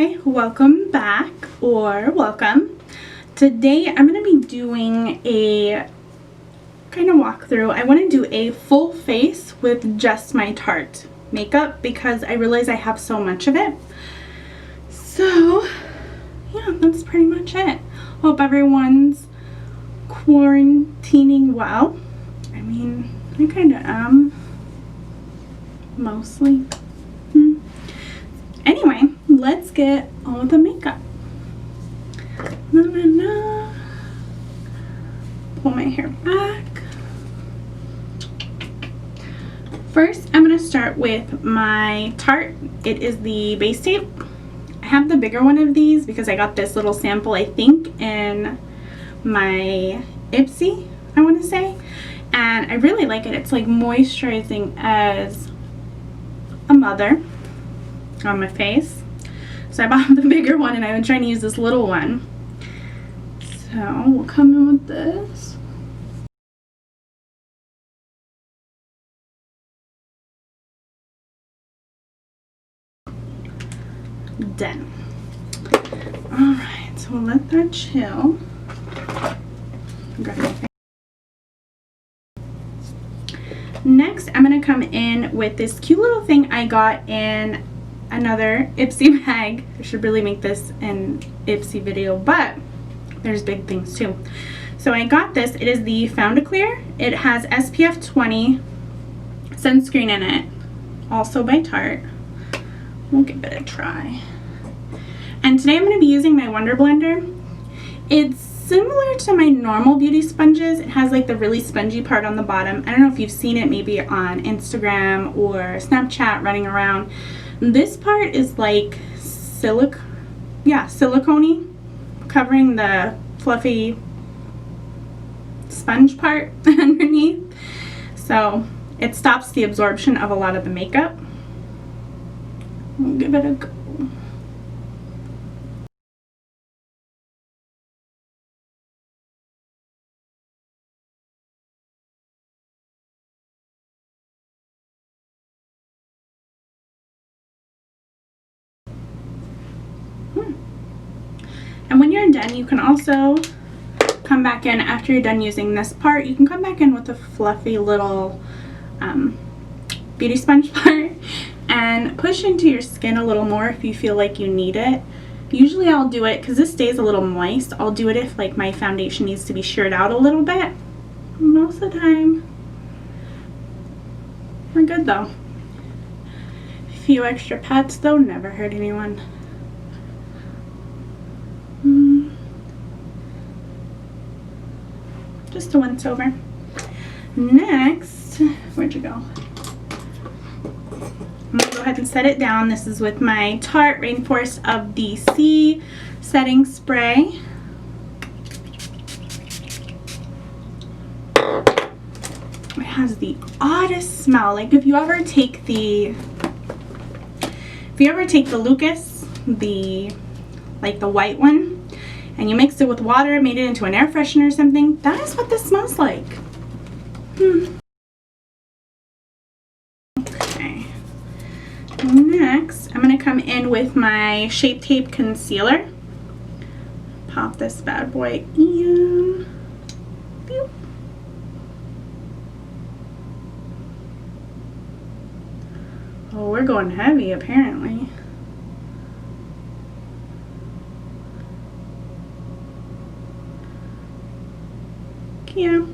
Hi, welcome back, or welcome. Today I'm going to be doing a kind of walkthrough. I want to do a full face with just my Tarte makeup because I realize I have so much of it. So yeah, that's pretty much it. Hope everyone's quarantining well. I mean, I kind of am, mostly. Anyway, let's get on with the makeup. Pull my hair back. First, I'm going to start with my Tarte. It is the base tape. I have the bigger one of these because I got this little sample, I think, in my Ipsy, I want to say. And I really like it. It's like moisturizing as a mother on my face. So I bought the bigger one and I've been trying to use this little one. So we'll come in with this. Done. Alright, so we'll let that chill. Next, I'm going to come in with this cute little thing I got in another Ipsy bag. I should really make this an Ipsy video, but there's big things too. So I got this. It is the FOUNDCLEAR. It has SPF 20 sunscreen in it, also by Tarte. We'll give it a try. And today I'm going to be using my Wonder Blender. It's similar to my normal beauty sponges. It has like the really spongy part on the bottom. I don't know if you've seen it maybe on Instagram or Snapchat running around. This part is like silicone-y, covering the fluffy sponge part underneath. So it stops the absorption of a lot of the makeup. We'll give it a go. And when you're done, you can also come back in after you're done using this part. You can come back in with a fluffy little beauty sponge part and push into your skin a little more if you feel like you need it. Usually I'll do it, because this stays a little moist, I'll do it if like my foundation needs to be sheared out a little bit. Most of the time, we're good though. A few extra pats though, never hurt anyone. Just a once over. Next, where'd you go? I'm gonna go ahead and set it down. This is with my Tarte Rainforest of DC setting spray. It has the oddest smell. Like if you ever take the Lucas, the white one, and you mixed it with water and made it into an air freshener or something, that is what this smells like. Okay. Next, I'm going to come in with my Shape Tape Concealer. Pop this bad boy in. Boop. Oh, we're going heavy apparently. Yeah.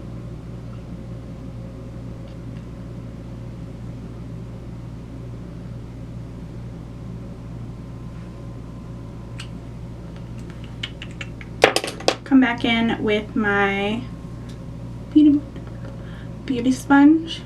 Come back in with my beauty sponge.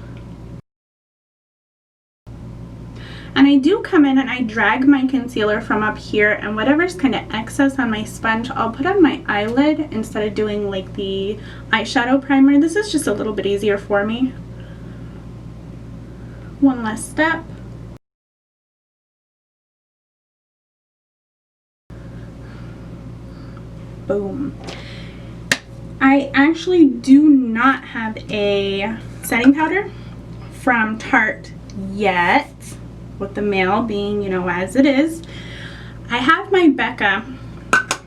And I do come in and I drag my concealer from up here, and whatever's kind of excess on my sponge, I'll put on my eyelid instead of doing like the eyeshadow primer. This is just a little bit easier for me. One less step. Boom. I actually do not have a setting powder from Tarte yet, with the mail being, you know, as it is. I have my BECCA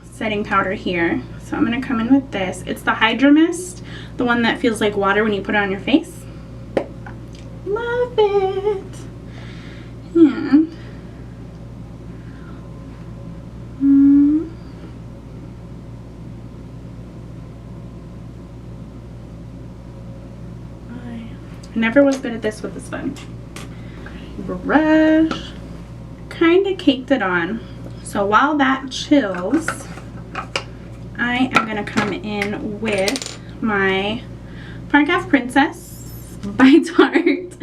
setting powder here, so I'm going to come in with this. It's the Hydra Mist, the one that feels like water when you put it on your face. Love it. And I never was good at this with the sponge. Brush. Kind of caked it on. So while that chills, I am going to come in with my PARKAVE Princess by Tarte.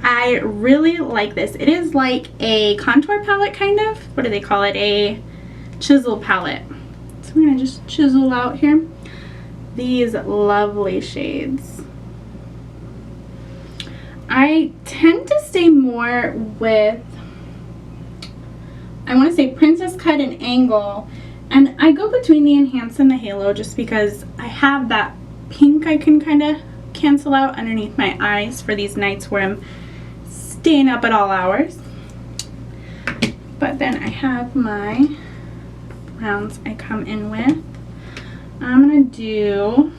I really like this. It is like a contour palette, kind of. What do they call it? A chisel palette. So I'm going to just chisel out here these lovely shades. I tend to stay more with, I want to say Princess Cut and Angle, and I go between the Enhance and the Halo just because I have that pink I can kind of cancel out underneath my eyes for these nights where I'm staying up at all hours. But then I have my browns I come in with. I'm going to do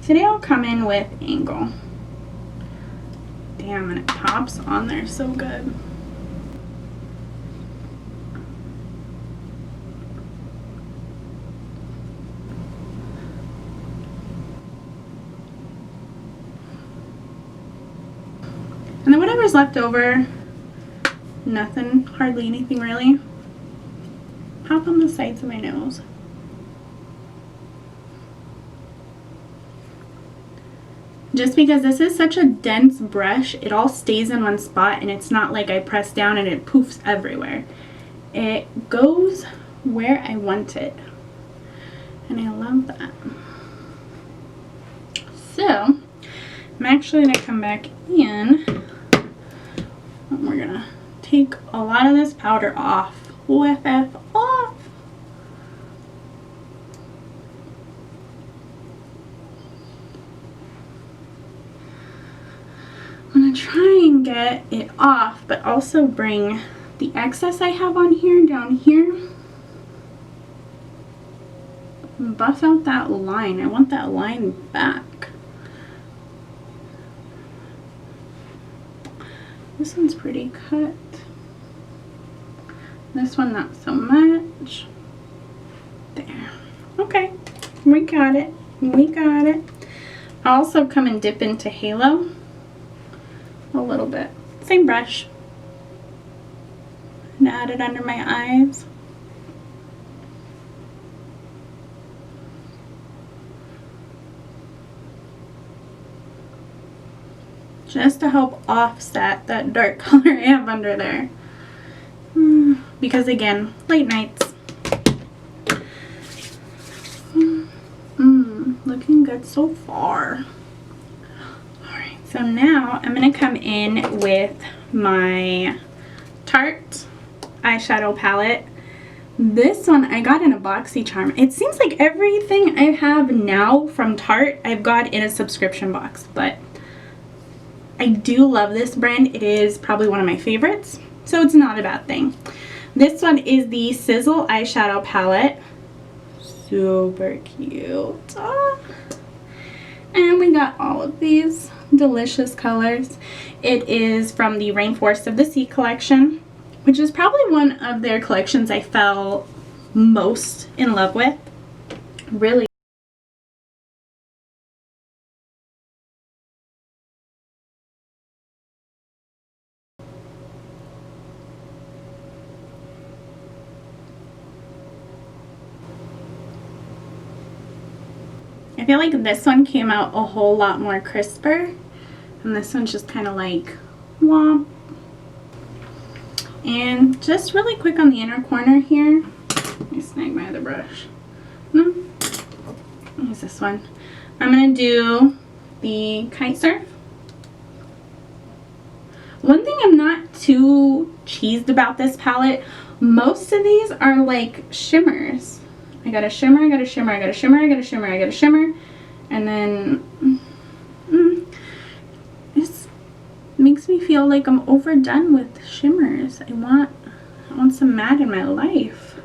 today I'll come in with Angle. Damn, and it pops on there so good. And then whatever's left over, nothing, hardly anything really, pop on the sides of my nose. Just because this is such a dense brush, it all stays in one spot and it's not like I press down and it poofs everywhere. It goes where I want it. And I love that. So, I'm actually going to come back in and we're going to take a lot of this powder off. OFF off. Try and get it off, but also bring the excess I have on here down here and buff out that line. I want that line back. This one's pretty cut. This one not so much. There. Okay, we got it. We got it. I'll also come and dip into Halo a little bit. Same brush. And add it under my eyes. Just to help offset that dark color I have under there. Because again, late nights. Looking good so far. So now I'm going to come in with my Tarte eyeshadow palette. This one I got in a BoxyCharm. It seems like everything I have now from Tarte I've got in a subscription box, but I do love this brand. It is probably one of my favorites, so it's not a bad thing. This one is the SIZZLE eyeshadow palette. Super cute. And we got all of these delicious colors. It is from the Rainforest of the Sea collection, which is probably one of their collections I fell most in love with. Really. I feel like this one came out a whole lot more crisper, and this one's just kind of like womp. And just really quick on the inner corner here, let me snag my other brush. No, use this one. I'm gonna do the Kite Surf. One thing I'm not too cheesed about this palette, most of these are like shimmers. I got a shimmer, I got a shimmer, I got a shimmer, I got a shimmer, I got a shimmer, and then this makes me feel feel like I'm overdone with shimmers. I want some matte in my life.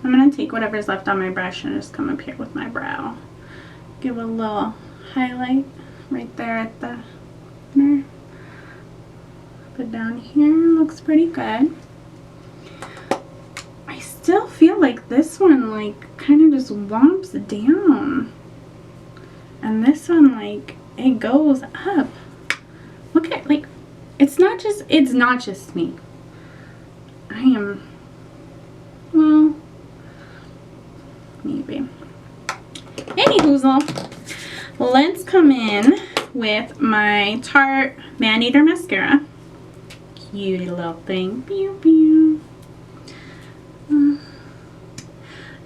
I'm going to take whatever's left on my brush and just come up here with my brow. Give a little highlight right there at the corner. Put down here, looks pretty good. I still feel like this one like kind of just womps down. And this one like it goes up. Look at like it's not just me. I am, well, maybe. Anyhoozle, let's come in with my Tarte MANEATER mascara. Cute little thing. Pew, pew.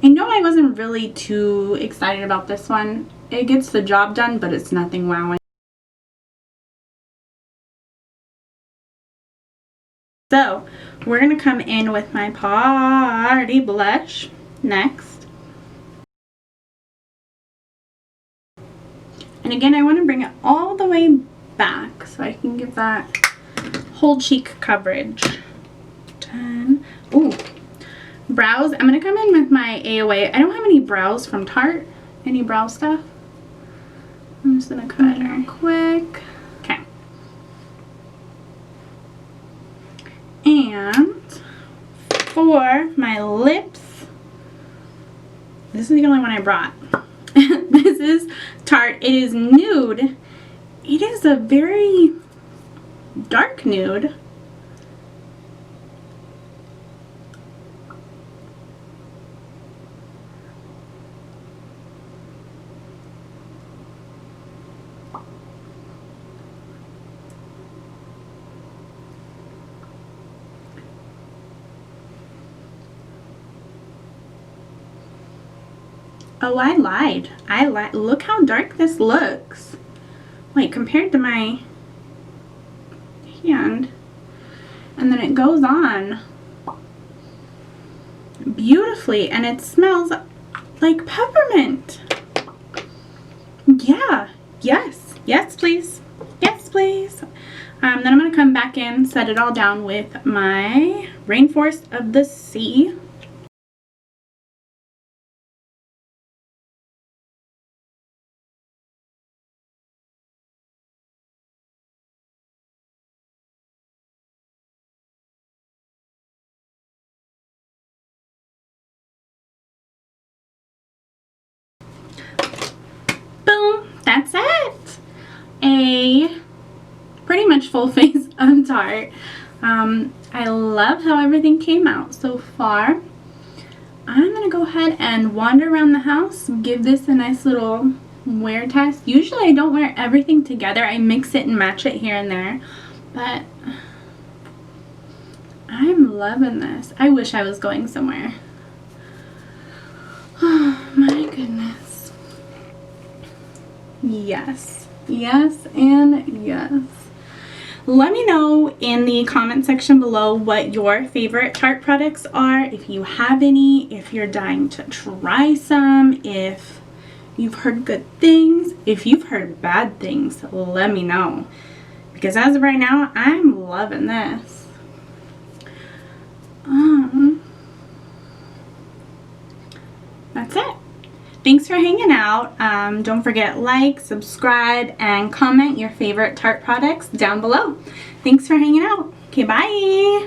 I know I wasn't really too excited about this one. It gets the job done, but it's nothing wowing. So, we're going to come in with my Party blush next. And again, I want to bring it all the way back so I can give that whole cheek coverage. 10. Ooh. Brows. I'm going to come in with my AOA. I don't have any brows from Tarte. Any brow stuff. I'm just going to cut it real quick. Okay. And for my lips, this is the only one I brought. This is Tarte. It is nude. It is a very dark nude. Oh, I lied. Look how dark this looks. Wait, compared to my hand. And then it goes on beautifully, and it smells like peppermint. Yeah. Yes. Yes, please. Yes, please. Then I'm going to come back in, set it all down with my Rainforest of the Sea. Boom, that's it. A pretty much full face of Tarte. I love how everything came out so far. I'm gonna go ahead and wander around the house, give this a nice little wear test. Usually I don't wear everything together. I mix it and match it here and there, but I'm loving this. I wish I was going somewhere. Oh my goodness. Yes, yes, and yes. Let me know in the comment section below what your favorite Tarte products are, if you have any, if you're dying to try some, if you've heard good things. If you've heard bad things, let me know, because as of right now, I'm loving this. That's it. Thanks for hanging out. Don't forget, like, subscribe, and comment your favorite Tarte products down below. Thanks for hanging out. Okay, bye.